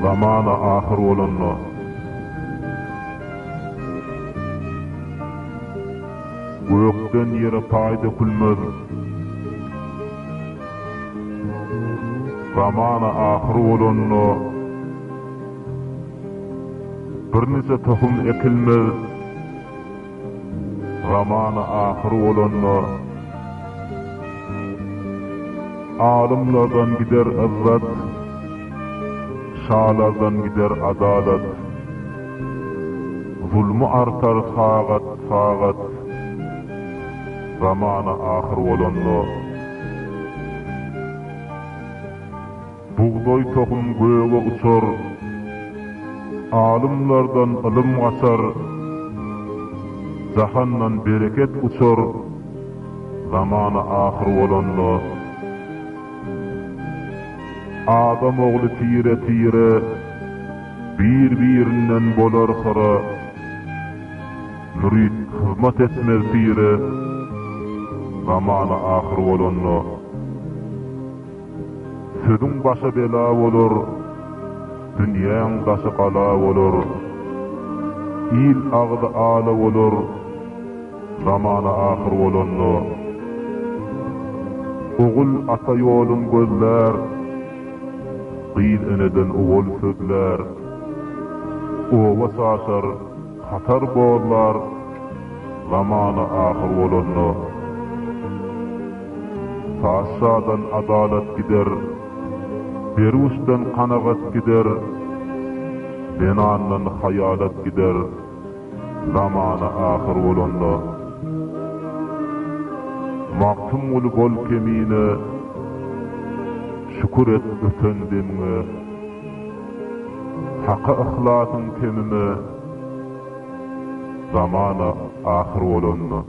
zamana ahir bolanna gökden yere paýda kulmaz zamana ahir bolanna bir nese tohum ekilmez zamana ahir bolanna alimlardan gider izzat şalardan gider adalet zulmü artar fağat zamana ahir bolanna buğday tohum göğe uçar alimlardan ilim açar zahandan bereket uçar zamana ahir bolanna adam oğlu tire bir-birinden bolar xara mürid hizmet etmez tire zamana ahir bolanna södün başa bela bolur dünýäň daşy qala bolur il agdy ala bolur zamana ahir bolanna ogul ata ýolun gözler qyl eneden ugol sözler owa saşar hatar bollar zamana ahir bolanna taşadan adalet gider berusdan qanagat gider benandan hayalat gider zamana ahir bolanna maktum bol kemine şükür et ötendinme haqa ihlasın kemime zamana ahir bolanna